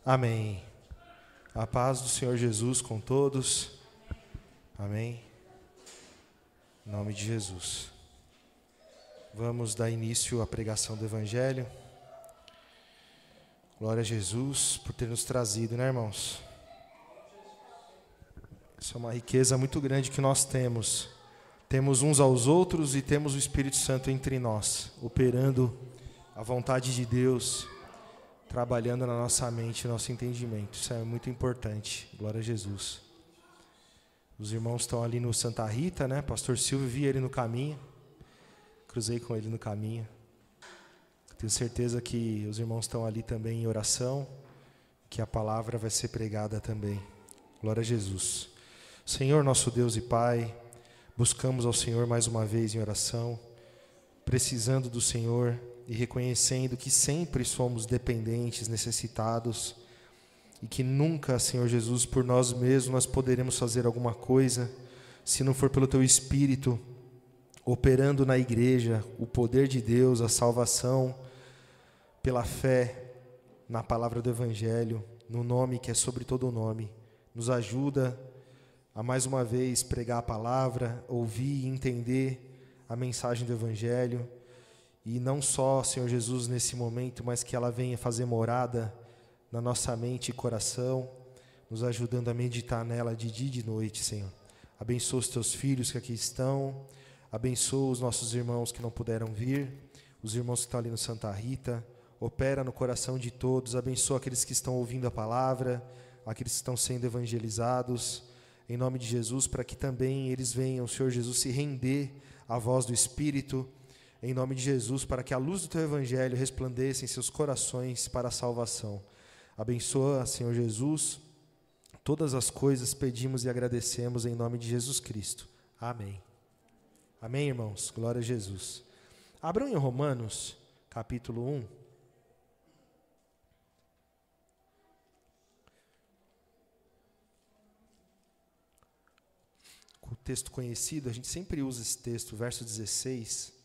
Amém. A paz do Senhor Jesus com todos. Amém. Em nome de Jesus. Vamos dar início à pregação do Evangelho. Glória a Jesus por ter nos trazido, né, irmãos? Isso é uma riqueza muito grande que nós temos. Temos uns aos outros e temos o Espírito Santo entre nós, operando a vontade de Deus, trabalhando na nossa mente, no nosso entendimento. Isso é muito importante. Glória a Jesus. Os irmãos estão ali no Santa Rita, né? Pastor Silvio, vi ele no caminho. Cruzei com ele no caminho. Tenho certeza que os irmãos estão ali também em oração, que a palavra vai ser pregada também. Glória a Jesus. Senhor, nosso Deus e Pai, buscamos ao Senhor mais uma vez em oração, precisando do Senhor e reconhecendo que sempre somos dependentes, necessitados, e que nunca, Senhor Jesus, por nós mesmos nós poderemos fazer alguma coisa, se não for pelo Teu Espírito, operando na igreja, o poder de Deus, a salvação, pela fé na palavra do Evangelho, no nome que é sobre todo o nome. Nos ajuda a mais uma vez pregar a palavra, ouvir e entender a mensagem do Evangelho, e não só, Senhor Jesus, nesse momento, mas que ela venha fazer morada na nossa mente e coração, nos ajudando a meditar nela de dia e de noite, Senhor. Abençoa os Teus filhos que aqui estão, abençoa os nossos irmãos que não puderam vir, os irmãos que estão ali no Santa Rita, opera no coração de todos, abençoa aqueles que estão ouvindo a palavra, aqueles que estão sendo evangelizados, em nome de Jesus, para que também eles venham, Senhor Jesus, se render à voz do Espírito, em nome de Jesus, para que a luz do Teu Evangelho resplandeça em seus corações para a salvação. Abençoa, Senhor Jesus, todas as coisas pedimos e agradecemos em nome de Jesus Cristo. Amém. Amém, irmãos? Glória a Jesus. Abram em Romanos, capítulo 1. O texto conhecido, a gente sempre usa esse texto, verso 16.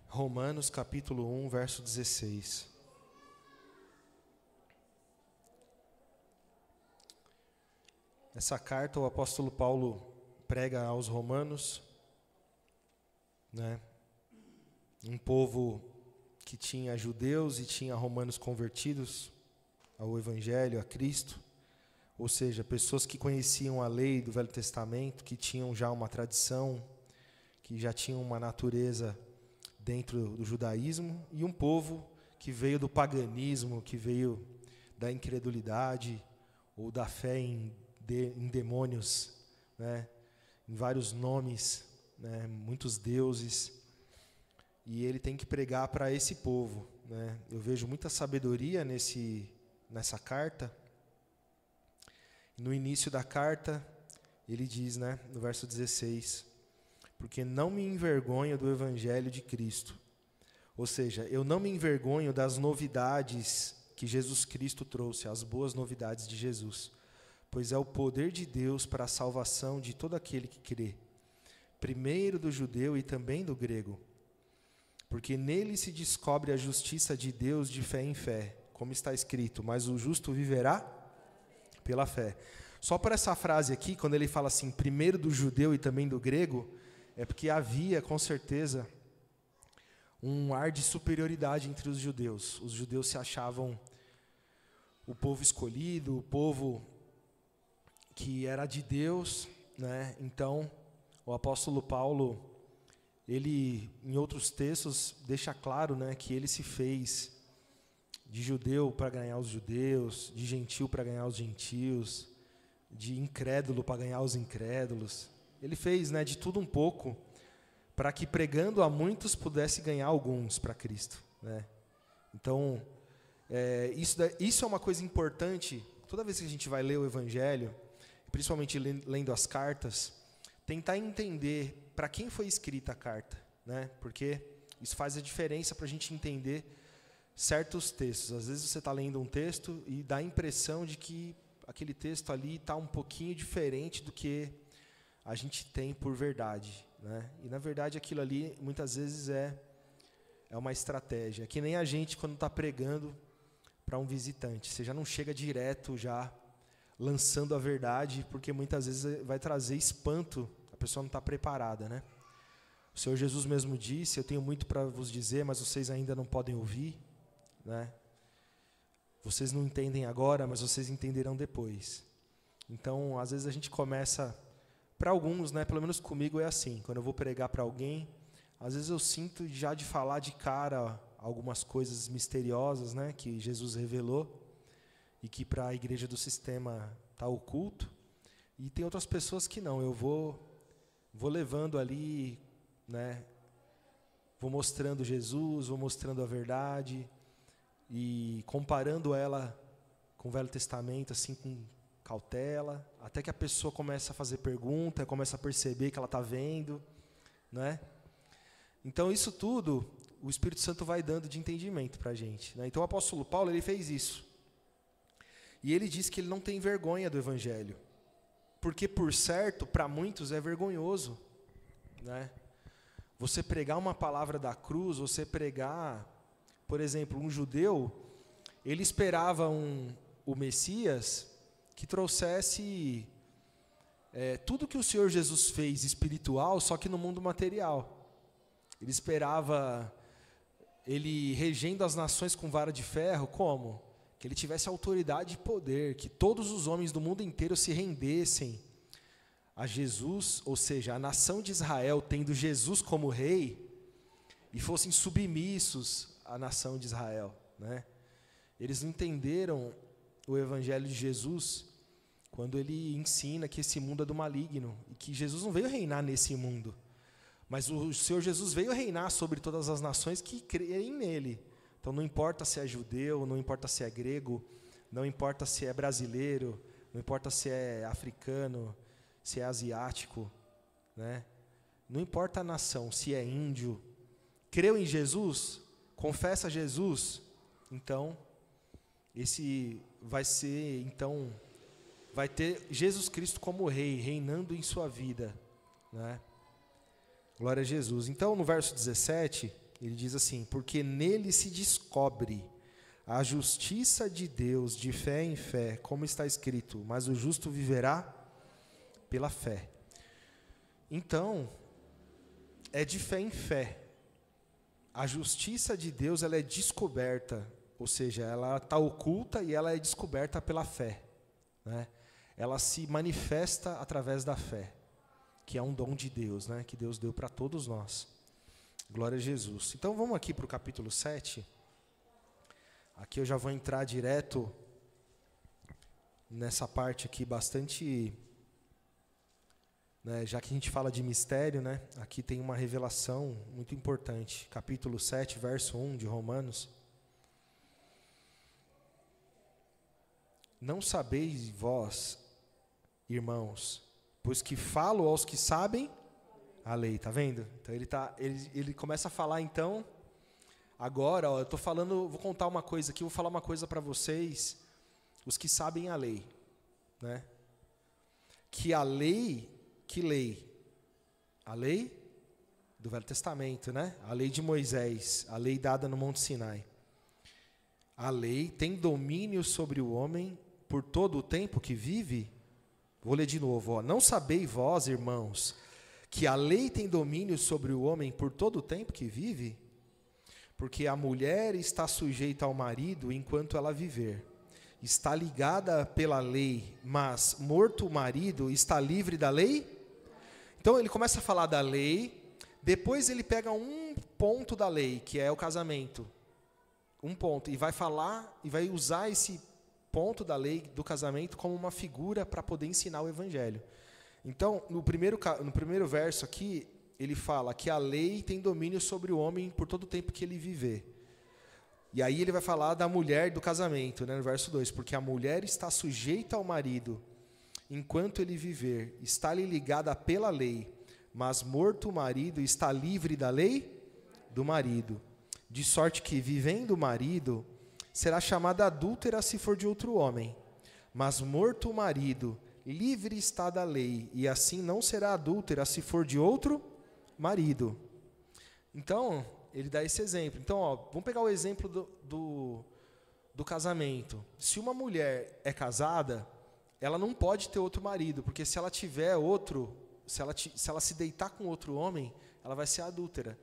Romanos capítulo 1, verso 16. Essa carta o apóstolo Paulo prega aos romanos, né? Um povo que tinha judeus e tinha romanos convertidos ao Evangelho, a Cristo, ou seja, pessoas que conheciam a lei do Velho Testamento, que tinham já uma tradição, que já tinham uma natureza dentro do judaísmo, e um povo que veio do paganismo, que veio da incredulidade ou da fé em demônios, né? Em vários nomes, né? Muitos deuses, e ele tem que pregar para esse povo, né? Eu vejo muita sabedoria nessa carta. No início da carta, ele diz, né, no verso 16, porque não me envergonho do Evangelho de Cristo. Ou seja, eu não me envergonho das novidades que Jesus Cristo trouxe, as boas novidades de Jesus, pois é o poder de Deus para a salvação de todo aquele que crê, primeiro do judeu e também do grego, porque nele se descobre a justiça de Deus de fé em fé, como está escrito, mas o justo viverá pela fé. Só por essa frase aqui, quando ele fala assim, primeiro do judeu e também do grego, é porque havia, com certeza, um ar de superioridade entre os judeus. Os judeus se achavam o povo escolhido, o povo que era de Deus, né? Então, o apóstolo Paulo, ele, em outros textos, deixa claro, né, que ele se fez de judeu para ganhar os judeus, de gentil para ganhar os gentios, de incrédulo para ganhar os incrédulos. Ele fez, né, de tudo um pouco, para que pregando a muitos pudesse ganhar alguns para Cristo, né? Então, isso é uma coisa importante. Toda vez que a gente vai ler o Evangelho, principalmente lendo as cartas, tentar entender para quem foi escrita a carta, né? Porque isso faz a diferença para a gente entender certos textos. Às vezes você está lendo um texto e dá a impressão de que aquele texto ali está um pouquinho diferente do que a gente tem por verdade, né? E na verdade aquilo ali muitas vezes é uma estratégia. É que nem a gente quando está pregando para um visitante, você já não chega direto já lançando a verdade, porque muitas vezes vai trazer espanto, a pessoa não está preparada, né? O Senhor Jesus mesmo disse: eu tenho muito para vos dizer, mas vocês ainda não podem ouvir, né? Vocês não entendem agora, mas vocês entenderão depois. Então, às vezes a gente começa, para alguns, né, pelo menos comigo é assim, quando eu vou pregar para alguém, às vezes eu sinto já de falar de cara algumas coisas misteriosas, né, que Jesus revelou e que para a igreja do sistema está oculto. E tem outras pessoas que não, eu vou levando ali, né, vou mostrando Jesus, vou mostrando a verdade e comparando ela com o Velho Testamento, assim, com cautela, até que a pessoa começa a fazer pergunta, começa a perceber que ela está vendo, né? Então, isso tudo, o Espírito Santo vai dando de entendimento para a gente, né? Então, o apóstolo Paulo, ele fez isso. E ele diz que ele não tem vergonha do Evangelho, porque, por certo, para muitos é vergonhoso, né? Você pregar uma palavra da cruz, você pregar, por exemplo, um judeu, ele esperava o Messias que trouxesse tudo que o Senhor Jesus fez espiritual, só que no mundo material. Ele esperava ele regendo as nações com vara de ferro, como? Que ele tivesse autoridade e poder, que todos os homens do mundo inteiro se rendessem a Jesus, ou seja, a nação de Israel tendo Jesus como rei, e fossem submissos à nação de Israel, né? Eles não entenderam o Evangelho de Jesus quando ele ensina que esse mundo é do maligno, e que Jesus não veio reinar nesse mundo, mas o Senhor Jesus veio reinar sobre todas as nações que creem nele. Então não importa se é judeu, não importa se é grego, não importa se é brasileiro, não importa se é africano, se é asiático, né? Não importa a nação, se é índio, creu em Jesus, confessa Jesus, então esse vai ser, então vai ter Jesus Cristo como rei, reinando em sua vida, né? Glória a Jesus. Então, no verso 17, ele diz assim: porque nele se descobre a justiça de Deus de fé em fé, como está escrito, mas o justo viverá pela fé. Então, é de fé em fé. A justiça de Deus, ela é descoberta, ou seja, ela está oculta e ela é descoberta pela fé, né? Ela se manifesta através da fé, que é um dom de Deus, né? Que Deus deu para todos nós. Glória a Jesus. Então vamos aqui para o capítulo 7. Aqui eu já vou entrar direto nessa parte aqui bastante, né, já que a gente fala de mistério, né? Aqui tem uma revelação muito importante. Capítulo 7, verso 1 de Romanos. Não sabeis vós, irmãos, pois que falo aos que sabem a lei, tá vendo? Então ele começa a falar, então, agora, ó, eu estou falando, vou contar uma coisa aqui, vou falar uma coisa para vocês, os que sabem a lei, né? Que a lei, que lei? A lei do Velho Testamento, né? A lei de Moisés, a lei dada no Monte Sinai. A lei tem domínio sobre o homem por todo o tempo que vive. Vou ler de novo, ó. Não sabeis vós, irmãos, que a lei tem domínio sobre o homem por todo o tempo que vive? Porque a mulher está sujeita ao marido enquanto ela viver. Está ligada pela lei, mas morto o marido, está livre da lei? Então ele começa a falar da lei, depois ele pega um ponto da lei, que é o casamento. Um ponto, e vai falar, e vai usar esse ponto da lei do casamento como uma figura para poder ensinar o evangelho. Então, no primeiro verso aqui, ele fala que a lei tem domínio sobre o homem por todo o tempo que ele viver. E aí ele vai falar da mulher do casamento, né, no verso 2, porque a mulher está sujeita ao marido enquanto ele viver, está-lhe ligada pela lei, mas morto o marido, está livre da lei do marido. De sorte que, vivendo o marido, será chamada adúltera se for de outro homem. Mas morto o marido, livre está da lei, e assim não será adúltera se for de outro marido. Então, ele dá esse exemplo. Então, vamos pegar o exemplo do casamento. Se uma mulher é casada, ela não pode ter outro marido, porque se ela tiver outro, se ela se deitar com outro homem, ela vai ser adúltera.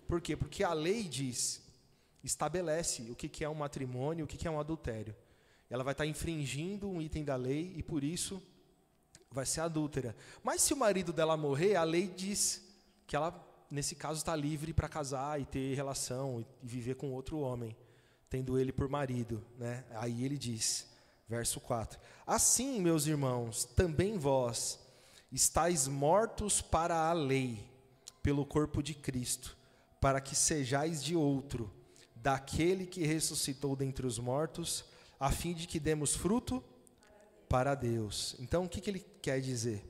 Por quê? Porque a lei estabelece o que é um matrimônio, o que é um adultério. Ela vai estar infringindo um item da lei e, por isso, vai ser adúltera. Mas se o marido dela morrer, a lei diz que ela, nesse caso, está livre para casar e ter relação e viver com outro homem, tendo ele por marido, né? Aí ele diz, verso 4: assim, meus irmãos, também vós estáis mortos para a lei, pelo corpo de Cristo, para que sejais de outro, daquele que ressuscitou dentre os mortos, a fim de que demos fruto para Deus. Então, o que ele quer dizer?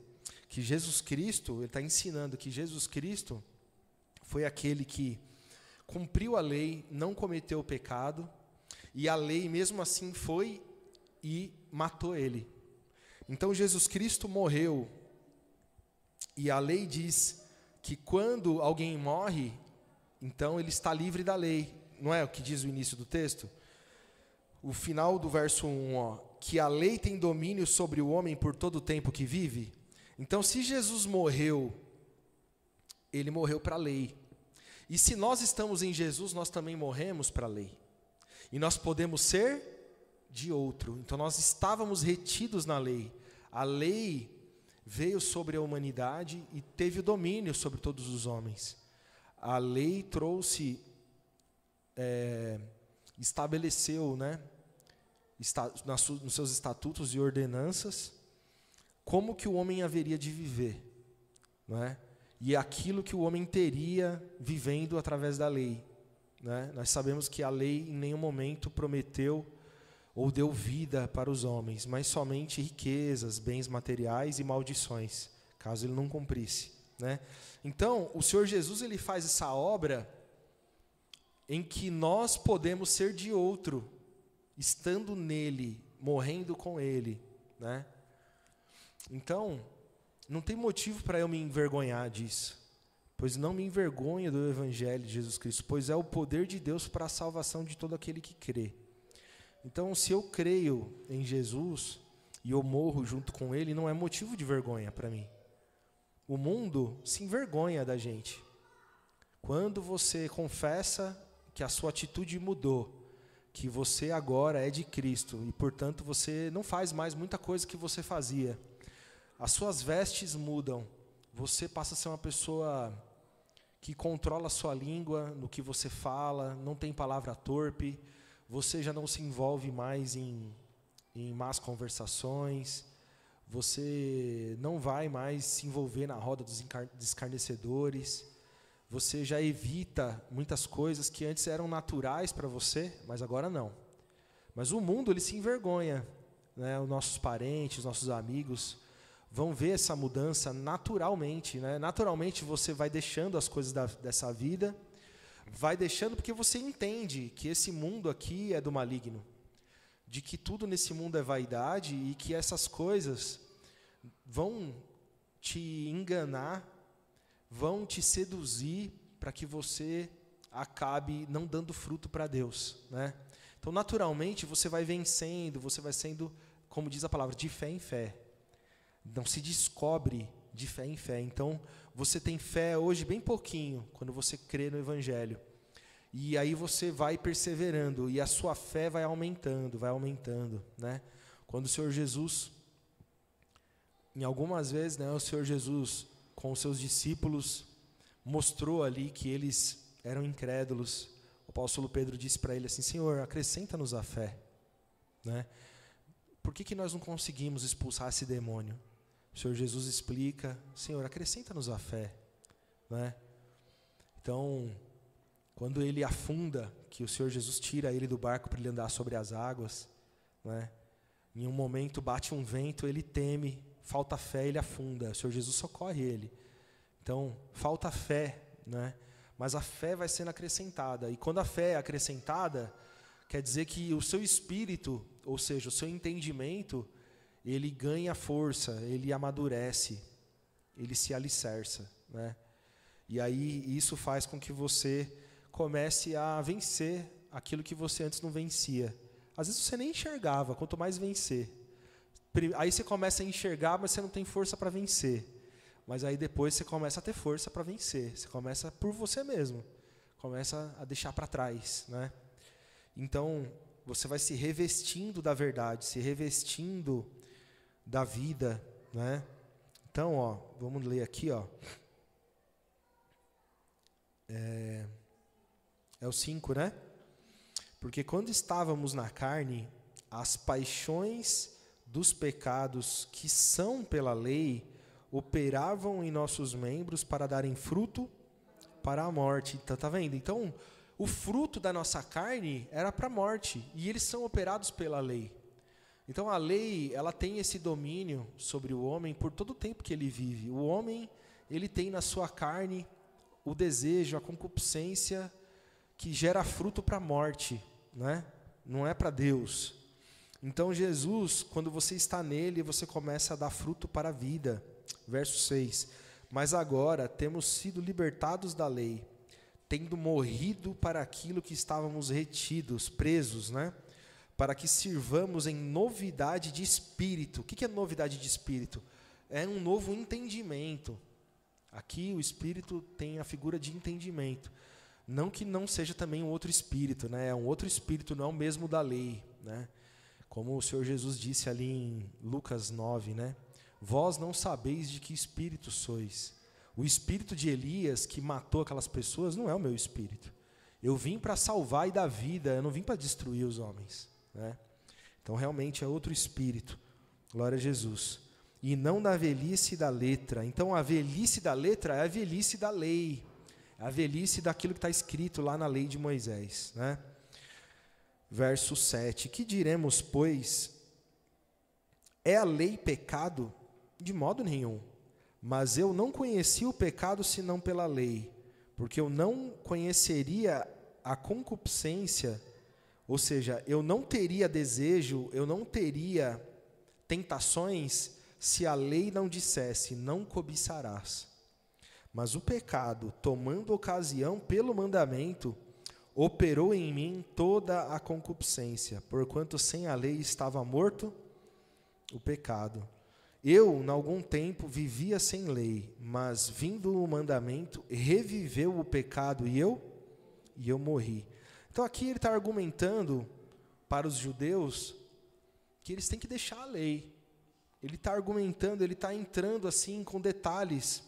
Que Jesus Cristo, ele está ensinando que Jesus Cristo foi aquele que cumpriu a lei, não cometeu o pecado, e a lei mesmo assim foi e matou ele. Então Jesus Cristo morreu, e a lei diz que quando alguém morre, então ele está livre da lei. Não é o que diz o início do texto? O final do verso 1, que a lei tem domínio sobre o homem por todo o tempo que vive. Então, se Jesus morreu, ele morreu para a lei. E se nós estamos em Jesus, nós também morremos para a lei. E nós podemos ser de outro. Então, nós estávamos retidos na lei. A lei veio sobre a humanidade e teve o domínio sobre todos os homens. A lei trouxe, estabeleceu, né, nos seus estatutos e ordenanças, como que o homem haveria de viver, não é? E aquilo que o homem teria vivendo através da lei, né? Nós sabemos que a lei em nenhum momento prometeu ou deu vida para os homens, mas somente riquezas, bens materiais e maldições, caso ele não cumprisse, né? Então, o Senhor Jesus, ele faz essa obra em que nós podemos ser de outro, estando nele, morrendo com ele, né? Então, não tem motivo para eu me envergonhar disso, pois não me envergonho do Evangelho de Jesus Cristo, pois é o poder de Deus para a salvação de todo aquele que crê. Então, se eu creio em Jesus e eu morro junto com ele, não é motivo de vergonha para mim. O mundo se envergonha da gente. Quando você confessa que a sua atitude mudou, que você agora é de Cristo e, portanto, você não faz mais muita coisa que você fazia. As suas vestes mudam. Você passa a ser uma pessoa que controla a sua língua, no que você fala, não tem palavra torpe. Você já não se envolve mais em más conversações. Você não vai mais se envolver na roda dos escarnecedores. Você já evita muitas coisas que antes eram naturais para você, mas agora não. Mas o mundo, ele se envergonha, né? Os nossos parentes, os nossos amigos vão ver essa mudança naturalmente, né? Naturalmente você vai deixando as coisas dessa vida, vai deixando porque você entende que esse mundo aqui é do maligno, de que tudo nesse mundo é vaidade e que essas coisas vão te enganar, vão te seduzir para que você acabe não dando fruto para Deus, né? Então, naturalmente, você vai vencendo, você vai sendo, como diz a palavra, de fé em fé. Não se descobre de fé em fé. Então, você tem fé hoje bem pouquinho, quando você crê no Evangelho. E aí você vai perseverando, e a sua fé vai aumentando, né? Quando o Senhor Jesus, em algumas vezes, né, o Senhor Jesus, com os seus discípulos, mostrou ali que eles eram incrédulos. O apóstolo Pedro disse para ele assim: Senhor, acrescenta-nos a fé, né? Por que nós não conseguimos expulsar esse demônio? O Senhor Jesus explica: Senhor, acrescenta-nos a fé, né? Então, quando ele afunda, que o Senhor Jesus tira ele do barco para ele andar sobre as águas, né? Em um momento bate um vento, ele teme, falta fé, ele afunda. O Senhor Jesus socorre ele. Então, falta fé, né? Mas a fé vai sendo acrescentada. E quando a fé é acrescentada, quer dizer que o seu espírito, ou seja, o seu entendimento, ele ganha força, ele amadurece, ele se alicerça, né? E aí isso faz com que você comece a vencer aquilo que você antes não vencia. Às vezes você nem enxergava, quanto mais vencer. Aí você começa a enxergar, mas você não tem força para vencer. Mas aí depois você começa a ter força para vencer. Você começa por você mesmo. Começa a deixar para trás, né? Então, você vai se revestindo da verdade, se revestindo da vida, né? Então, ó, vamos ler aqui, ó. É o 5, né? Porque quando estávamos na carne, as paixões dos pecados que são pela lei operavam em nossos membros para darem fruto para a morte. Então, tá vendo? Então, o fruto da nossa carne era para a morte, e eles são operados pela lei. Então, a lei, ela tem esse domínio sobre o homem por todo o tempo que ele vive. O homem, ele tem na sua carne o desejo, a concupiscência que gera fruto para a morte, né? Não é para Deus. Então, Jesus, quando você está nele, você começa a dar fruto para a vida. Verso 6. Mas agora temos sido libertados da lei, tendo morrido para aquilo que estávamos retidos, presos, né? Para que sirvamos em novidade de espírito. O que é novidade de espírito? É um novo entendimento. Aqui o espírito tem a figura de entendimento. Não que não seja também um outro espírito, né? É um outro espírito, não é o mesmo da lei, né? Como o Senhor Jesus disse ali em Lucas 9, né? Vós não sabeis de que espírito sois. O espírito de Elias, que matou aquelas pessoas, não é o meu espírito. Eu vim para salvar e dar vida, eu não vim para destruir os homens, né? Então, realmente é outro espírito. Glória a Jesus. E não da velhice da letra. Então, a velhice da letra é a velhice da lei. É a velhice daquilo que está escrito lá na lei de Moisés, né? Verso 7. Que diremos, pois? É a lei pecado? De modo nenhum. Mas eu não conheci o pecado senão pela lei, porque eu não conheceria a concupiscência, ou seja, eu não teria desejo, eu não teria tentações, se a lei não dissesse, não cobiçarás. Mas o pecado, tomando ocasião pelo mandamento, operou em mim toda a concupiscência, porquanto sem a lei estava morto o pecado. Eu, em algum tempo, vivia sem lei, mas vindo o mandamento, reviveu o pecado e eu morri. Então aqui ele está argumentando para os judeus que eles têm que deixar a lei. Ele está argumentando, ele está entrando assim com detalhes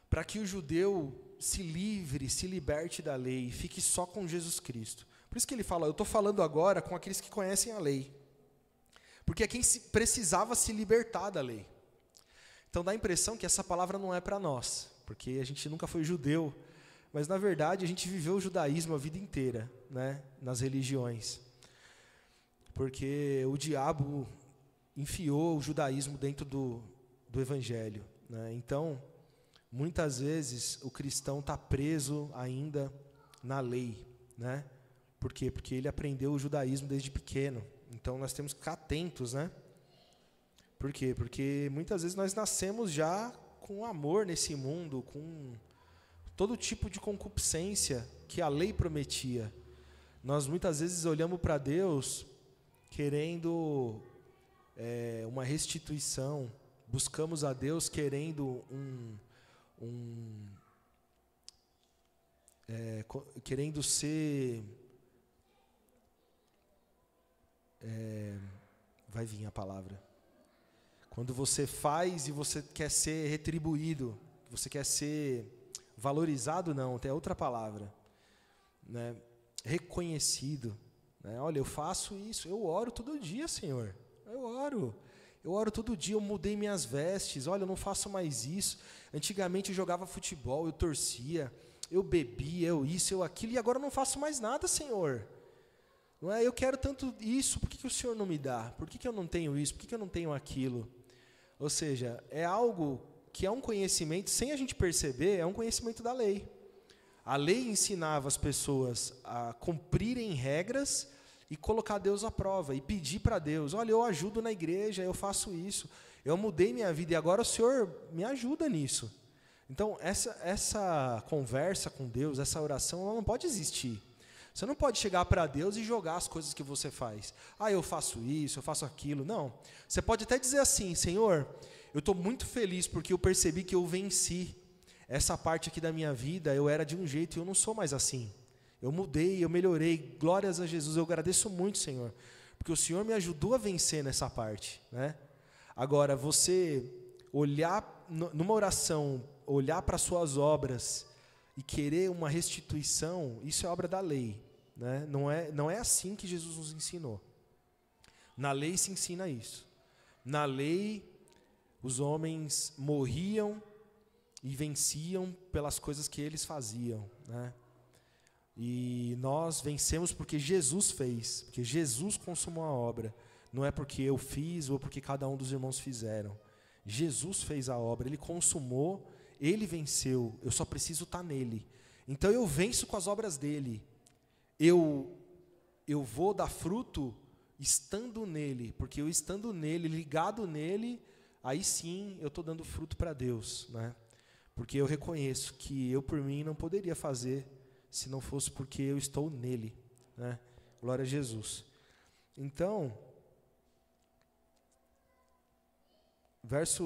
para que o judeu se livre, se liberte da lei e fique só com Jesus Cristo. Por isso que ele fala, eu estou falando agora com aqueles que conhecem a lei. Porque é quem precisava se libertar da lei. Então dá a impressão que essa palavra não é para nós, porque a gente nunca foi judeu, mas na verdade a gente viveu o judaísmo a vida inteira, né, nas religiões. Porque o diabo enfiou o judaísmo dentro do evangelho, né? Então, muitas vezes o cristão está preso ainda na lei, né? Por quê? Porque ele aprendeu o judaísmo desde pequeno. Então, nós temos que ficar atentos, né? Por quê? Porque muitas vezes nós nascemos já com amor nesse mundo, com todo tipo de concupiscência que a lei prometia. Nós muitas vezes olhamos para Deus querendo uma restituição, buscamos a Deus querendo querendo ser... vai vir a palavra. Quando você faz e você quer ser retribuído, você quer ser valorizado, não, tem outra palavra, né? Reconhecido, né? Olha, eu faço isso, eu oro todo dia, Senhor, eu oro todo dia, eu mudei minhas vestes, olha, eu não faço mais isso. Antigamente eu jogava futebol, eu torcia, eu bebia, eu isso, eu aquilo, e agora eu não faço mais nada, Senhor. Não é? Eu quero tanto isso, por que o Senhor não me dá? Por que eu não tenho isso? Por que eu não tenho aquilo? Ou seja, é algo que é um conhecimento, sem a gente perceber, é um conhecimento da lei. A lei ensinava as pessoas a cumprirem regras e colocar Deus à prova, e pedir para Deus, olha, eu ajudo na igreja, eu faço isso, eu mudei minha vida, e agora o Senhor me ajuda nisso. Então, essa conversa com Deus, essa oração, ela não pode existir. Você não pode chegar para Deus e jogar as coisas que você faz. Eu faço isso, eu faço aquilo. Não. Você pode até dizer assim, Senhor, eu estou muito feliz porque eu percebi que eu venci. Essa parte aqui da minha vida, eu era de um jeito e eu não sou mais assim. Eu mudei, eu melhorei. Glórias a Jesus, eu agradeço muito, Senhor. Porque o Senhor me ajudou a vencer nessa parte, né? Agora, você olhar numa oração, olhar para as suas obras e querer uma restituição, isso é obra da lei, né? Não é assim que Jesus nos ensinou. Na lei se ensina isso. Na lei, os homens morriam e venciam pelas coisas que eles faziam, né? E nós vencemos porque Jesus fez, porque Jesus consumou a obra. Não é porque eu fiz ou porque cada um dos irmãos fizeram. Jesus fez a obra, Ele consumou, Ele venceu, eu só preciso estar nele. Então eu venço com as obras dele. Eu vou dar fruto estando nele, porque eu estando nele, ligado nele, aí sim eu estou dando fruto para Deus, né? Porque eu reconheço que eu por mim não poderia fazer se não fosse porque eu estou nele, né? Glória a Jesus. Então,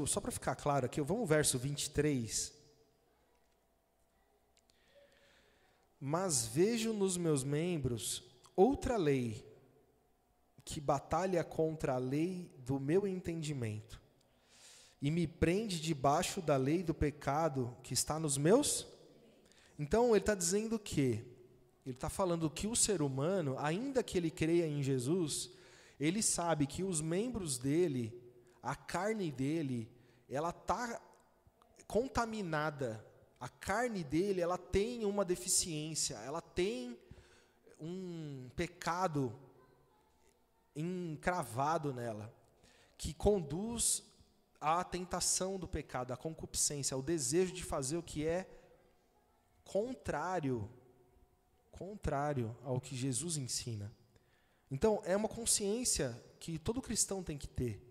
só para ficar claro aqui, vamos ao verso 23. Mas vejo nos meus membros outra lei, que batalha contra a lei do meu entendimento, e me prende debaixo da lei do pecado que está nos meus. Então ele está dizendo que, ele está falando que o ser humano, ainda que ele creia em Jesus, ele sabe que os membros dele, a carne dele, ela está contaminada. A carne dele, ela tem uma deficiência, ela tem um pecado encravado nela, que conduz à tentação do pecado, à concupiscência, ao desejo de fazer o que é contrário ao que Jesus ensina. Então, é uma consciência que todo cristão tem que ter.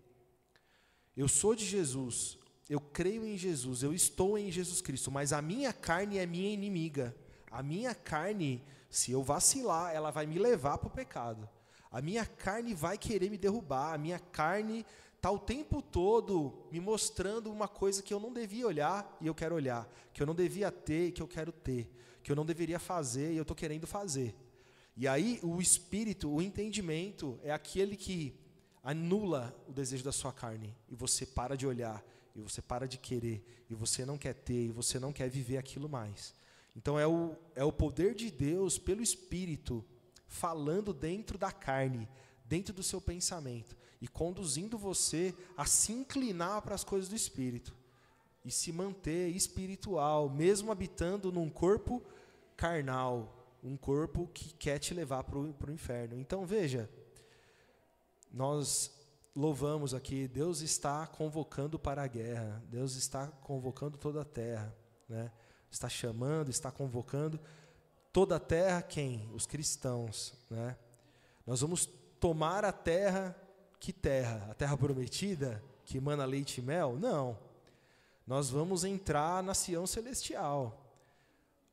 Eu sou de Jesus, eu creio em Jesus, eu estou em Jesus Cristo, mas a minha carne é minha inimiga. A minha carne, se eu vacilar, ela vai me levar para o pecado. A minha carne vai querer me derrubar, a minha carne está o tempo todo me mostrando uma coisa que eu não devia olhar e eu quero olhar, que eu não devia ter e que eu quero ter, que eu não deveria fazer e eu estou querendo fazer. E aí o espírito, o entendimento, é aquele que anula o desejo da sua carne, e você para de olhar, e você para de querer, e você não quer ter, e você não quer viver aquilo mais. Então é o poder de Deus pelo Espírito falando dentro da carne, dentro do seu pensamento, e conduzindo você a se inclinar para as coisas do Espírito, e se manter espiritual, mesmo habitando num corpo carnal, um corpo que quer te levar para o inferno. Então veja, nós louvamos aqui, Deus está convocando para a guerra, Deus está convocando toda a terra, né? Está chamando, está convocando toda a terra, quem? Os cristãos, né? Nós vamos tomar a terra, que terra? A terra prometida, que emana leite e mel? Não. Nós vamos entrar na Sião celestial,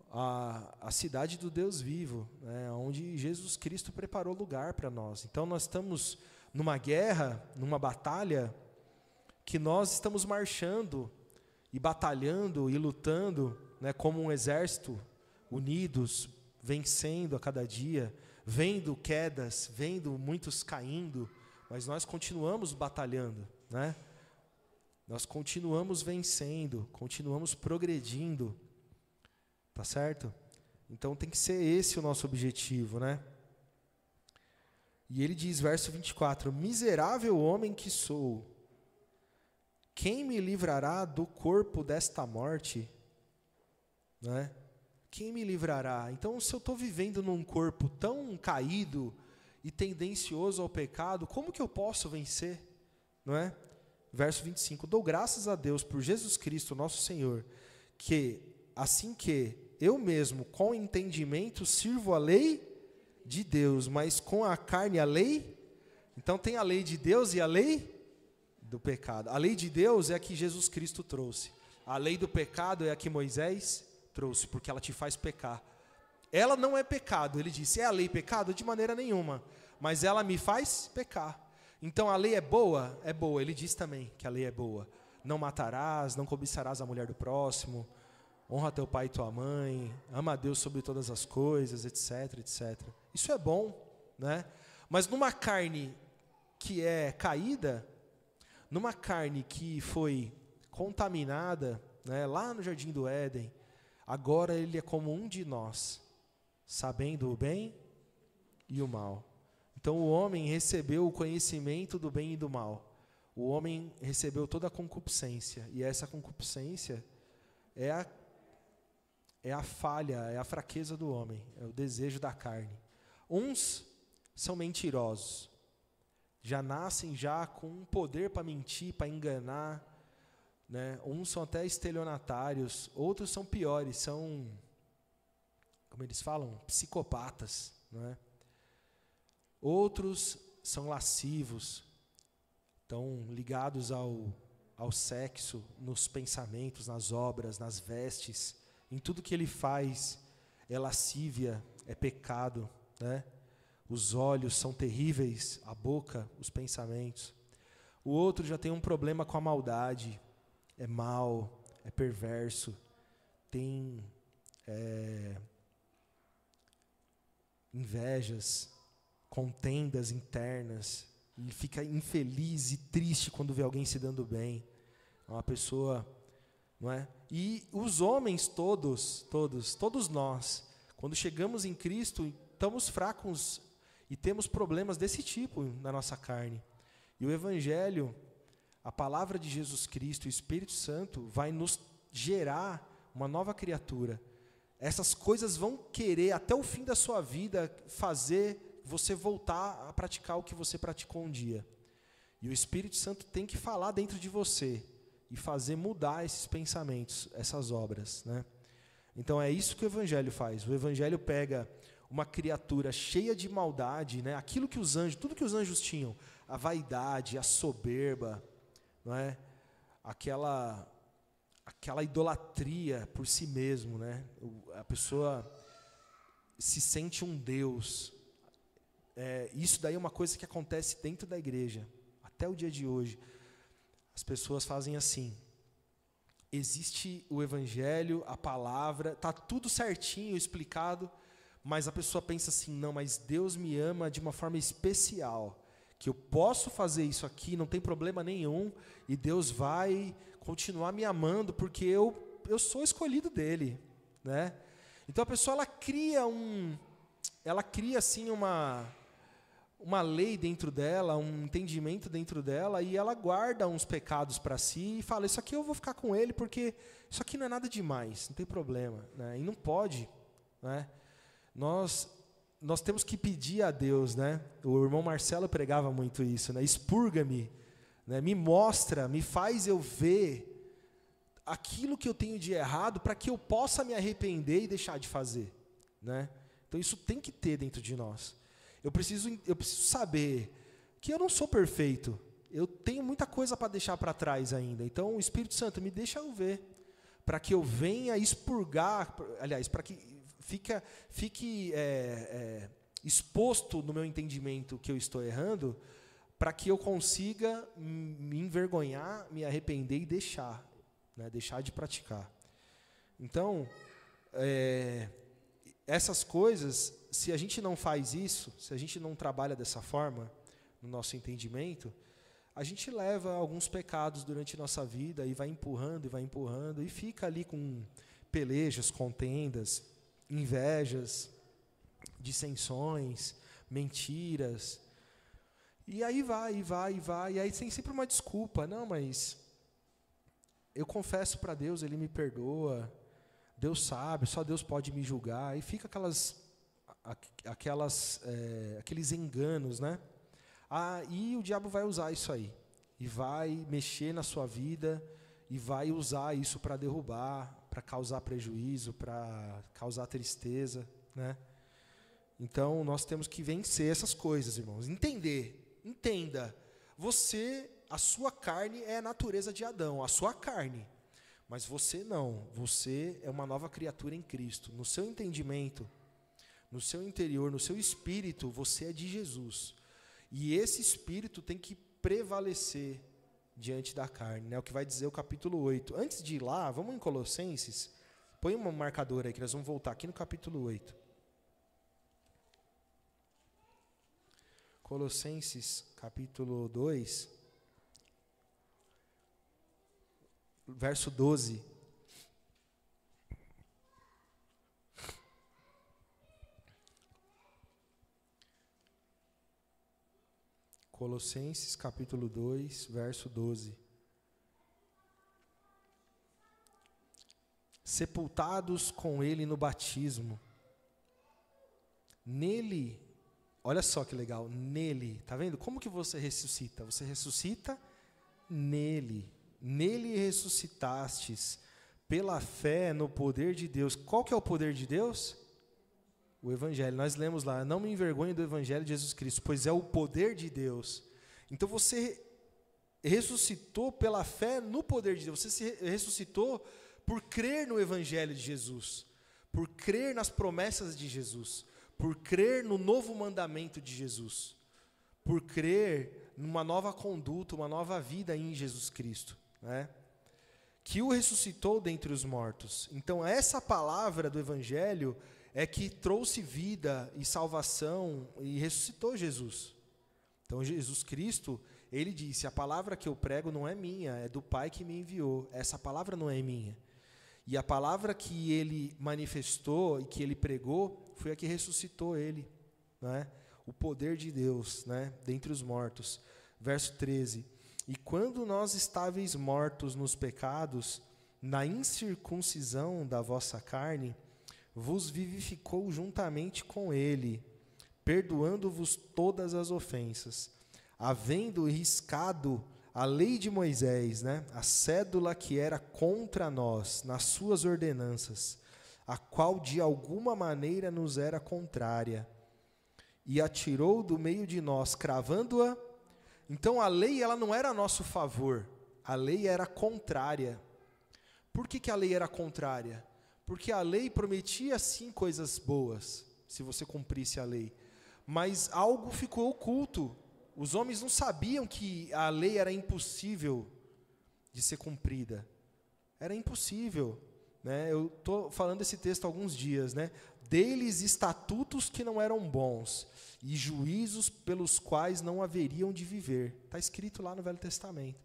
a cidade do Deus vivo, né? Onde Jesus Cristo preparou lugar para nós. Então nós estamos numa guerra, numa batalha, que nós estamos marchando e batalhando e lutando, né, como um exército, unidos, vencendo a cada dia, vendo quedas, vendo muitos caindo, mas nós continuamos batalhando, né? Nós continuamos vencendo, continuamos progredindo, tá certo? Então tem que ser esse o nosso objetivo, né? E ele diz, verso 24, miserável homem que sou, quem me livrará do corpo desta morte? Né? Quem me livrará? Então, se eu estou vivendo num corpo tão caído e tendencioso ao pecado, como que eu posso vencer? Não é? Verso 25, dou graças a Deus por Jesus Cristo, nosso Senhor, que assim que eu mesmo, com entendimento, sirvo a lei de Deus, mas com a carne a lei. Então tem a lei de Deus e a lei do pecado. A lei de Deus é a que Jesus Cristo trouxe. A lei do pecado é a que Moisés trouxe, porque ela te faz pecar. Ela não é pecado, ele disse, é a lei pecado? De maneira nenhuma, mas ela me faz pecar. Então a lei é boa? É boa, ele diz também que a lei é boa. Não matarás, não cobiçarás a mulher do próximo, honra teu pai e tua mãe, ama a Deus sobre todas as coisas, etc, etc. Isso é bom, né? Mas numa carne que é caída, numa carne que foi contaminada, né, lá no Jardim do Éden, agora ele é como um de nós, sabendo o bem e o mal. Então o homem recebeu o conhecimento do bem e do mal. O homem recebeu toda a concupiscência, e essa concupiscência é a falha, é a fraqueza do homem, é o desejo da carne. Uns são mentirosos, já nascem já com um poder para mentir, para enganar, né? Uns são até estelionatários, outros são piores, são, como eles falam, psicopatas, né? Outros são lascivos, estão ligados ao sexo, nos pensamentos, nas obras, nas vestes, em tudo que ele faz é lascívia, é pecado, né? Os olhos são terríveis, a boca, os pensamentos. O outro já tem um problema com a maldade, é mau, é perverso, tem invejas, contendas internas, e fica infeliz e triste quando vê alguém se dando bem. É uma pessoa, não é? E os homens todos nós, quando chegamos em Cristo, estamos fracos e temos problemas desse tipo na nossa carne. E o Evangelho, a palavra de Jesus Cristo, o Espírito Santo, vai nos gerar uma nova criatura. Essas coisas vão querer, até o fim da sua vida, fazer você voltar a praticar o que você praticou um dia. E o Espírito Santo tem que falar dentro de você e fazer mudar esses pensamentos, essas obras, né? Então é isso que o Evangelho faz. O Evangelho pega uma criatura cheia de maldade, né? Aquilo que os anjos, tudo que os anjos tinham, a vaidade, a soberba, não é? Aquela idolatria por si mesmo, né? A pessoa se sente um Deus. Isso daí é uma coisa que acontece dentro da igreja, até o dia de hoje. As pessoas fazem assim: existe o Evangelho, a palavra, está tudo certinho, explicado, mas a pessoa pensa assim, não, mas Deus me ama de uma forma especial, que eu posso fazer isso aqui, não tem problema nenhum, e Deus vai continuar me amando, porque eu sou escolhido dele, né? Então a pessoa, ela cria assim uma lei dentro dela, um entendimento dentro dela, e ela guarda uns pecados para si e fala, isso aqui eu vou ficar com ele, porque isso aqui não é nada demais, não tem problema, né? E não pode, né? Nós temos que pedir a Deus, né? O irmão Marcelo pregava muito isso, né? Expurga-me, né? Me mostra, me faz eu ver aquilo que eu tenho de errado, para que eu possa me arrepender e deixar de fazer, né? Então isso tem que ter dentro de nós. Eu preciso saber que eu não sou perfeito. Eu tenho muita coisa para deixar para trás ainda. Então o Espírito Santo me deixa eu ver, para que eu venha expurgar, aliás, para que fique exposto no meu entendimento que eu estou errando, para que eu consiga me envergonhar, me arrepender e deixar, né, deixar de praticar. Então, essas coisas, se a gente não faz isso, se a gente não trabalha dessa forma, no nosso entendimento, a gente leva alguns pecados durante a nossa vida e vai empurrando, e fica ali com pelejas, contendas, invejas, dissensões, mentiras. E aí vai, e aí tem sempre uma desculpa. Não, mas eu confesso para Deus, Ele me perdoa, Deus sabe, só Deus pode me julgar. E fica aqueles enganos, né? E o diabo vai usar isso aí, e vai mexer na sua vida, e vai usar isso para derrubar, para causar prejuízo, para causar tristeza, né? Então, nós temos que vencer essas coisas, irmãos. Entenda. A sua carne é a natureza de Adão, a sua carne. Mas você não. Você é uma nova criatura em Cristo. No seu entendimento, no seu interior, no seu espírito, você é de Jesus. E esse espírito tem que prevalecer diante da carne, né? O que vai dizer o capítulo 8. Antes de ir lá, vamos em Colossenses. Põe uma marcadora aí, que nós vamos voltar aqui no capítulo 8. Colossenses, capítulo 2, verso 12. Colossenses, capítulo 2, verso 12. Sepultados com ele no batismo. Nele, olha só que legal, nele, tá vendo? Como que você ressuscita? Você ressuscita nele. Nele ressuscitastes pela fé no poder de Deus. Qual que é o poder de Deus? O Evangelho. Nós lemos lá, não me envergonhe do Evangelho de Jesus Cristo, pois é o poder de Deus. Então você ressuscitou pela fé no poder de Deus. Você se ressuscitou por crer no Evangelho de Jesus, por crer nas promessas de Jesus, por crer no novo mandamento de Jesus, por crer numa nova conduta, uma nova vida em Jesus Cristo, né? Que o ressuscitou dentre os mortos. Então essa palavra do Evangelho é que trouxe vida e salvação e ressuscitou Jesus. Então Jesus Cristo, ele disse, a palavra que eu prego não é minha, é do Pai que me enviou. Essa palavra não é minha. E a palavra que ele manifestou e que ele pregou foi a que ressuscitou ele, né? O poder de Deus, né? Dentre os mortos. Verso 13. E quando nós estáveis mortos nos pecados, na incircuncisão da vossa carne, vos vivificou juntamente com ele, perdoando-vos todas as ofensas, havendo riscado a lei de Moisés, né, a cédula que era contra nós, nas suas ordenanças, a qual de alguma maneira nos era contrária, e a tirou do meio de nós, cravando-a. Então a lei, ela não era a nosso favor, a lei era contrária. Por que a lei era contrária? Porque a lei prometia sim coisas boas, se você cumprisse a lei, mas algo ficou oculto. Os homens não sabiam que a lei era impossível de ser cumprida. Era impossível, né? Eu estou falando esse texto há alguns dias, né? Deles estatutos que não eram bons e juízos pelos quais não haveriam de viver. Está escrito lá no Velho Testamento.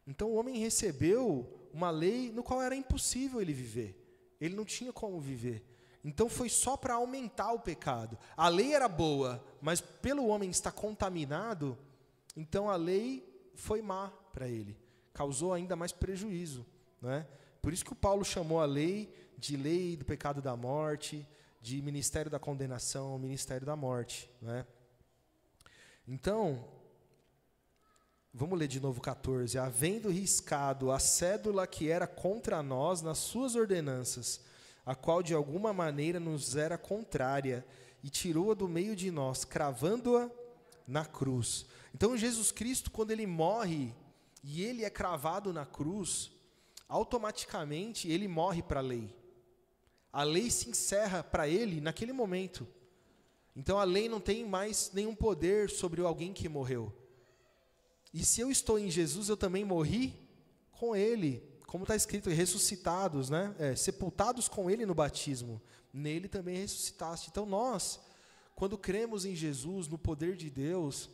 Então o homem recebeu uma lei no qual era impossível ele viver. Ele não tinha como viver. Então foi só para aumentar o pecado. A lei era boa, mas pelo homem estar contaminado, então a lei foi má para ele. Causou ainda mais prejuízo, né? Por isso que o Paulo chamou a lei de lei do pecado da morte, de ministério da condenação, ministério da morte, né? Então, vamos ler de novo 14. Havendo riscado a cédula que era contra nós nas suas ordenanças, a qual de alguma maneira nos era contrária, e tirou-a do meio de nós, cravando-a na cruz. Então Jesus Cristo, quando ele morre, e ele é cravado na cruz, automaticamente ele morre para a lei. A lei se encerra para ele naquele momento. Então a lei não tem mais nenhum poder sobre alguém que morreu. E se eu estou em Jesus, eu também morri com ele, como está escrito, ressuscitados, né? Sepultados com ele no batismo, nele também ressuscitaste. Então nós, quando cremos em Jesus, no poder de Deus,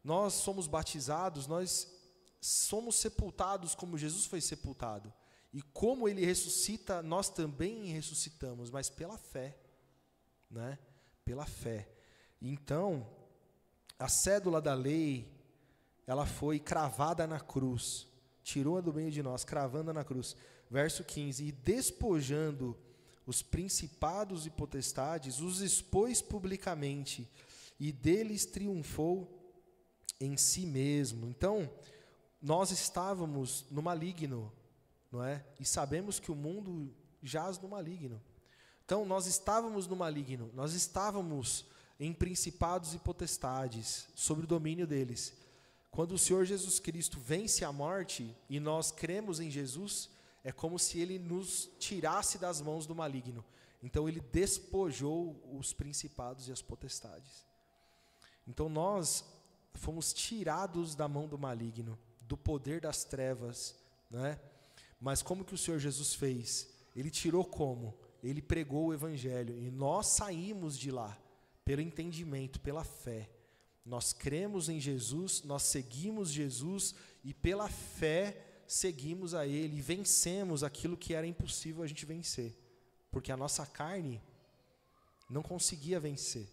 nós somos batizados, nós somos sepultados como Jesus foi sepultado. E como ele ressuscita, nós também ressuscitamos, mas pela fé, né? Pela fé. Então, a cédula da lei, ela foi cravada na cruz, tirou-a do meio de nós, cravando na cruz. Verso 15, e despojando os principados e potestades, os expôs publicamente, e deles triunfou em si mesmo. Então, nós estávamos no maligno, não é? E sabemos que o mundo jaz no maligno. Então, nós estávamos no maligno, nós estávamos em principados e potestades, sob o domínio deles. Quando o Senhor Jesus Cristo vence a morte e nós cremos em Jesus, é como se Ele nos tirasse das mãos do maligno. Então Ele despojou os principados e as potestades. Então nós fomos tirados da mão do maligno, do poder das trevas, né? Mas como que o Senhor Jesus fez? Ele tirou como? Ele pregou o Evangelho e nós saímos de lá, pelo entendimento, pela fé. Nós cremos em Jesus, nós seguimos Jesus e pela fé seguimos a Ele e vencemos aquilo que era impossível a gente vencer. Porque a nossa carne não conseguia vencer.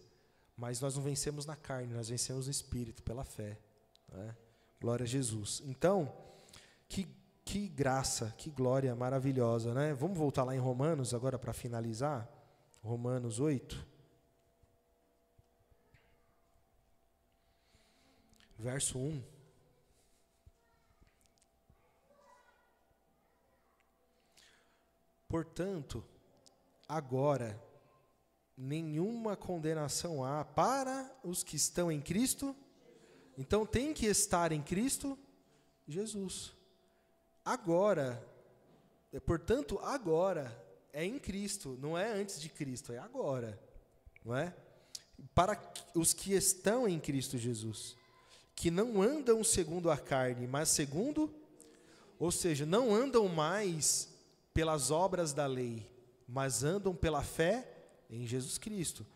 Mas nós não vencemos na carne, nós vencemos no Espírito, pela fé. Né? Glória a Jesus. Então, que graça, que glória maravilhosa, né? Vamos voltar lá em Romanos agora para finalizar? Romanos 8. Verso 1. Portanto, agora, nenhuma condenação há para os que estão em Cristo. Então, tem que estar em Cristo Jesus. Agora, portanto, agora, é em Cristo, não é antes de Cristo, é agora. Não é? Para os que estão em Cristo Jesus. Que não andam segundo a carne, mas segundo, ou seja, não andam mais pelas obras da lei, mas andam pela fé em Jesus Cristo.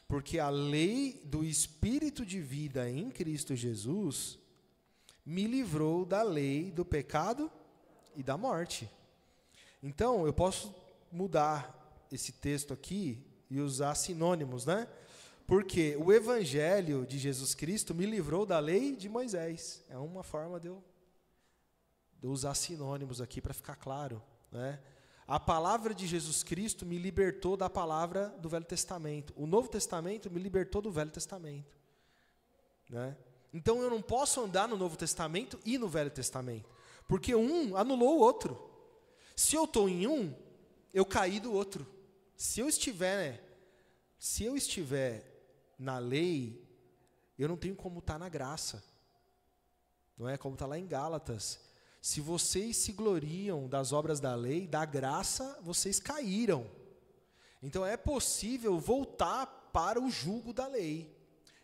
Porque a lei do Espírito de vida em Cristo Jesus me livrou da lei do pecado e da morte. Então, eu posso mudar esse texto aqui e usar sinônimos, né? Porque o Evangelho de Jesus Cristo me livrou da lei de Moisés. É uma forma de eu usar sinônimos aqui para ficar claro, né? A palavra de Jesus Cristo me libertou da palavra do Velho Testamento. O Novo Testamento me libertou do Velho Testamento, né? Então eu não posso andar no Novo Testamento e no Velho Testamento, porque um anulou o outro. Se eu estou em um, eu caí do outro. Se eu estiver na lei, eu não tenho como estar na graça. Não é como está lá em Gálatas. Se vocês se gloriam das obras da lei, da graça, vocês caíram. Então é possível voltar para o jugo da lei.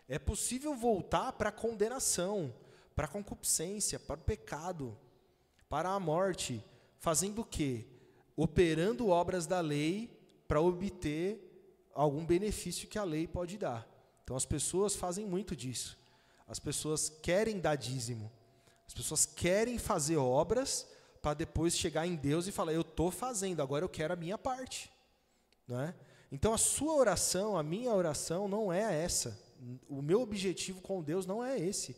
É possível voltar para a condenação, para a concupiscência, para o pecado, para a morte. Fazendo o quê? Operando obras da lei para obter algum benefício que a lei pode dar. Então as pessoas fazem muito disso. As pessoas querem dar dízimo. As pessoas querem fazer obras para depois chegar em Deus e falar, eu estou fazendo, agora eu quero a minha parte. Não é? Então a sua oração, a minha oração não é essa. O meu objetivo com Deus não é esse.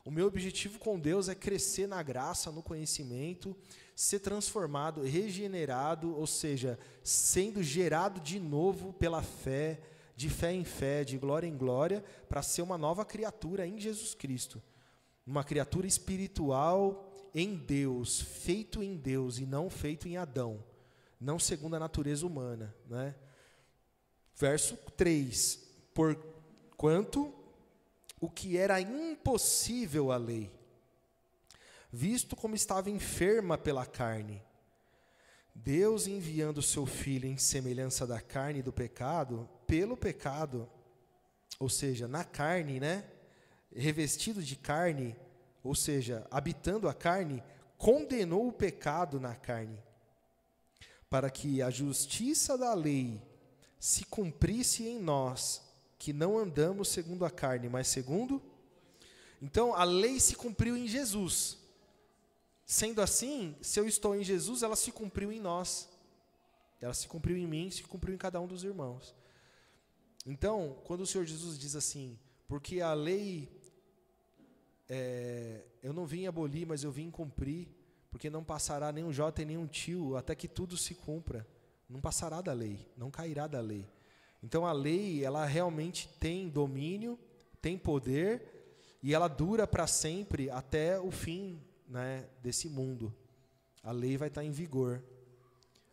O meu objetivo com Deus é crescer na graça, no conhecimento, ser transformado, regenerado, ou seja, sendo gerado de novo pela fé, de fé em fé, de glória em glória, para ser uma nova criatura em Jesus Cristo. Uma criatura espiritual em Deus, feito em Deus e não feito em Adão, não segundo a natureza humana, né? Verso 3, porquanto o que era impossível à lei, visto como estava enferma pela carne, Deus enviando o seu Filho em semelhança da carne e do pecado, pelo pecado, ou seja, na carne, né? Revestido de carne, ou seja, habitando a carne, condenou o pecado na carne, para que a justiça da lei se cumprisse em nós, que não andamos segundo a carne, mas segundo... Então, a lei se cumpriu em Jesus. Sendo assim, se eu estou em Jesus, ela se cumpriu em nós. Ela se cumpriu em mim, se cumpriu em cada um dos irmãos. Então, quando o Senhor Jesus diz assim, porque a lei, eu não vim abolir, mas eu vim cumprir, porque não passará nem um jota e nem um tio, até que tudo se cumpra. Não passará da lei, não cairá da lei. Então a lei, ela realmente tem domínio, tem poder, e ela dura para sempre até o fim, né, desse mundo. A lei vai estar em vigor.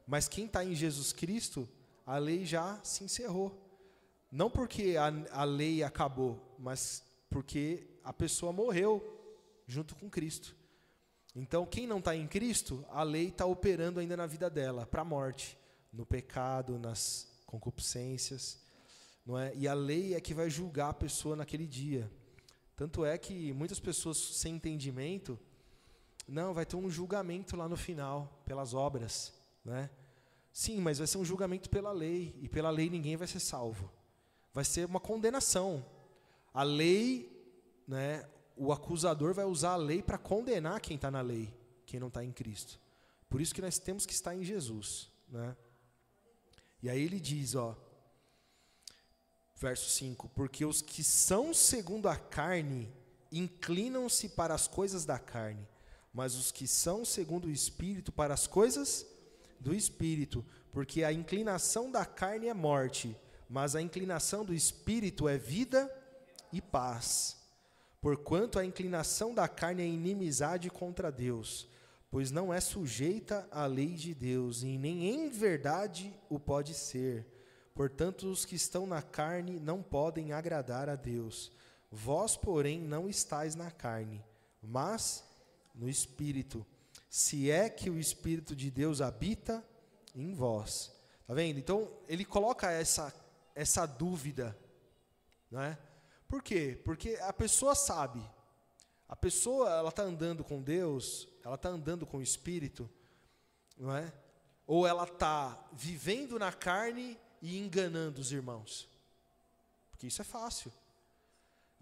Mas quem está em Jesus Cristo, a lei já se encerrou. Não porque a lei acabou, mas porque a pessoa morreu junto com Cristo. Então, quem não está em Cristo, a lei está operando ainda na vida dela, para a morte, no pecado, nas concupiscências, não é? E a lei é que vai julgar a pessoa naquele dia. Tanto é que muitas pessoas sem entendimento, não, vai ter um julgamento lá no final, pelas obras, né? Sim, mas vai ser um julgamento pela lei, e pela lei ninguém vai ser salvo. Vai ser uma condenação. A lei, né, o acusador vai usar a lei para condenar quem está na lei, quem não está em Cristo. Por isso que nós temos que estar em Jesus, né? E aí ele diz, verso 5, porque os que são segundo a carne inclinam-se para as coisas da carne, mas os que são segundo o Espírito para as coisas do Espírito, porque a inclinação da carne é morte, mas a inclinação do Espírito é vida e paz. Porquanto a inclinação da carne é inimizade contra Deus, pois não é sujeita à lei de Deus, e nem em verdade o pode ser. Portanto, os que estão na carne não podem agradar a Deus. Vós, porém, não estáis na carne, mas no Espírito, se é que o Espírito de Deus habita em vós. Tá vendo? Então, ele coloca essa dúvida, né? Por quê? Porque a pessoa sabe. A pessoa, ela está andando com Deus, ela está andando com o Espírito, não é? Ou ela está vivendo na carne e enganando os irmãos. Porque isso é fácil.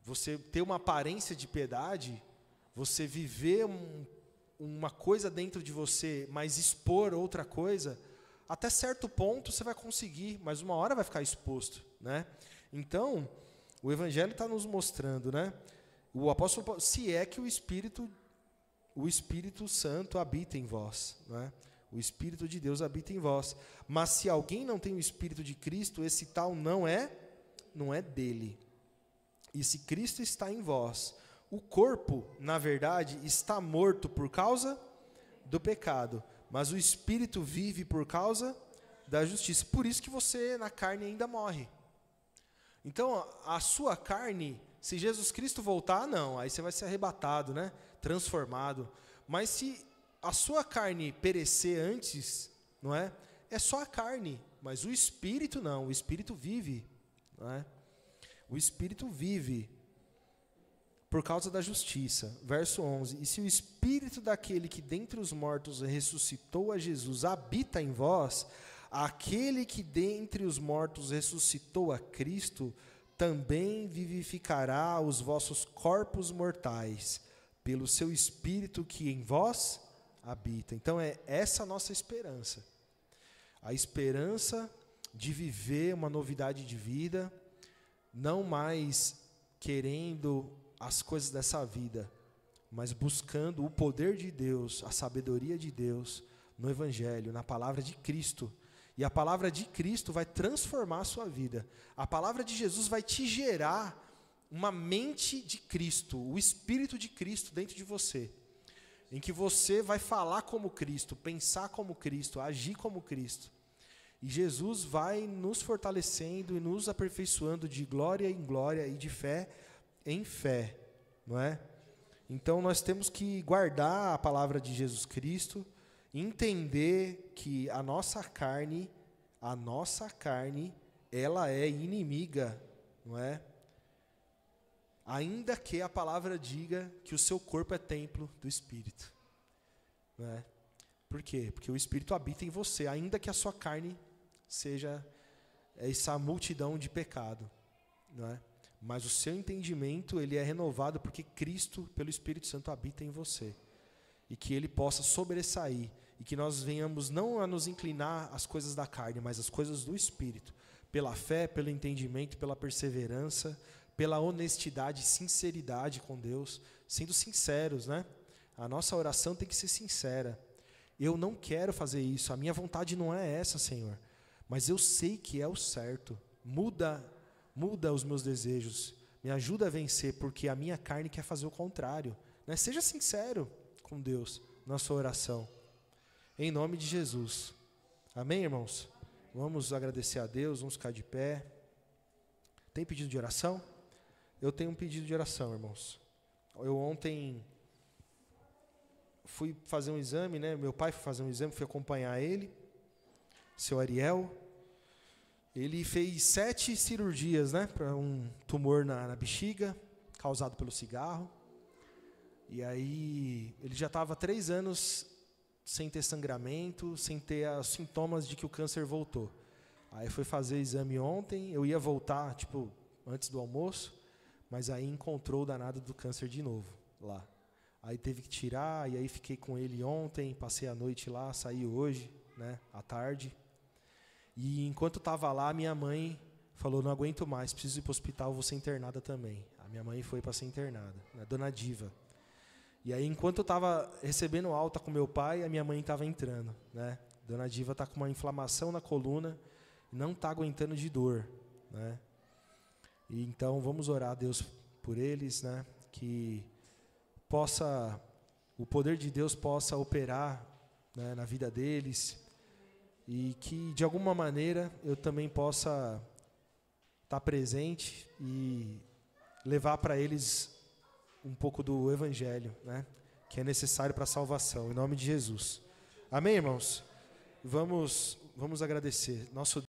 Você ter uma aparência de piedade, você viver uma coisa dentro de você, mas expor outra coisa, até certo ponto você vai conseguir, mas uma hora vai ficar exposto, né? Então, o Evangelho está nos mostrando, né? O apóstolo Paulo, se é que o Espírito Santo habita em vós, né? O Espírito de Deus habita em vós. Mas se alguém não tem o Espírito de Cristo, esse tal não é dele. E se Cristo está em vós, o corpo, na verdade, está morto por causa do pecado, mas o Espírito vive por causa da justiça. Por isso que você, na carne, ainda morre. Então, a sua carne, se Jesus Cristo voltar, não, aí você vai ser arrebatado, né? Transformado. Mas se a sua carne perecer antes, não é? É só a carne, mas o Espírito não, o Espírito vive, não é? O Espírito vive por causa da justiça. Verso 11, e se o Espírito daquele que dentre os mortos ressuscitou a Jesus habita em vós, aquele que dentre os mortos ressuscitou a Cristo, também vivificará os vossos corpos mortais, pelo seu Espírito que em vós habita. Então é essa a nossa esperança. A esperança de viver uma novidade de vida, não mais querendo as coisas dessa vida, mas buscando o poder de Deus, a sabedoria de Deus no Evangelho, na palavra de Cristo. E a palavra de Cristo vai transformar a sua vida. A palavra de Jesus vai te gerar uma mente de Cristo, o Espírito de Cristo dentro de você, em que você vai falar como Cristo, pensar como Cristo, agir como Cristo. E Jesus vai nos fortalecendo e nos aperfeiçoando de glória em glória e de fé em fé, não é? Então nós temos que guardar a palavra de Jesus Cristo, entender que a nossa carne, ela é inimiga, não é? Ainda que a palavra diga que o seu corpo é templo do Espírito, não é? Por quê? Porque o Espírito habita em você, ainda que a sua carne seja essa multidão de pecado, não é? Mas o seu entendimento, ele é renovado porque Cristo, pelo Espírito Santo, habita em você. E que ele possa sobressair. E que nós venhamos não a nos inclinar às coisas da carne, mas às coisas do Espírito. Pela fé, pelo entendimento, pela perseverança, pela honestidade e sinceridade com Deus. Sendo sinceros, né? A nossa oração tem que ser sincera. Eu não quero fazer isso, a minha vontade não é essa, Senhor. Mas eu sei que é o certo. Muda os meus desejos, me ajuda a vencer, porque a minha carne quer fazer o contrário, né? Seja sincero com Deus na sua oração, em nome de Jesus, amém, irmãos? Vamos agradecer a Deus, vamos ficar de pé. Tem pedido de oração? Eu tenho um pedido de oração, irmãos. Eu ontem fui fazer um exame, né? Meu pai foi fazer um exame, fui acompanhar ele, seu Ariel. Ele fez 7 cirurgias, né? Para um tumor na bexiga, causado pelo cigarro. E aí, ele já estava 3 anos sem ter sangramento, sem ter os sintomas de que o câncer voltou. Aí foi fazer o exame ontem, eu ia voltar, antes do almoço, mas aí encontrou o danado do câncer de novo, lá. Aí teve que tirar, e aí fiquei com ele ontem, passei a noite lá, saí hoje, né, à tarde. E enquanto estava lá, minha mãe falou, não aguento mais, preciso ir para o hospital, vou ser internada também. A minha mãe foi para ser internada, né, Dona Diva. E aí, enquanto eu estava recebendo alta com meu pai, a minha mãe estava entrando, né. Dona Diva está com uma inflamação na coluna, não está aguentando de dor, né. E então, vamos orar a Deus por eles, né, que o poder de Deus possa operar, né, na vida deles, e que, de alguma maneira, eu também possa estar presente e levar para eles um pouco do Evangelho, né, que é necessário para a salvação, em nome de Jesus. Amém, irmãos? Vamos agradecer.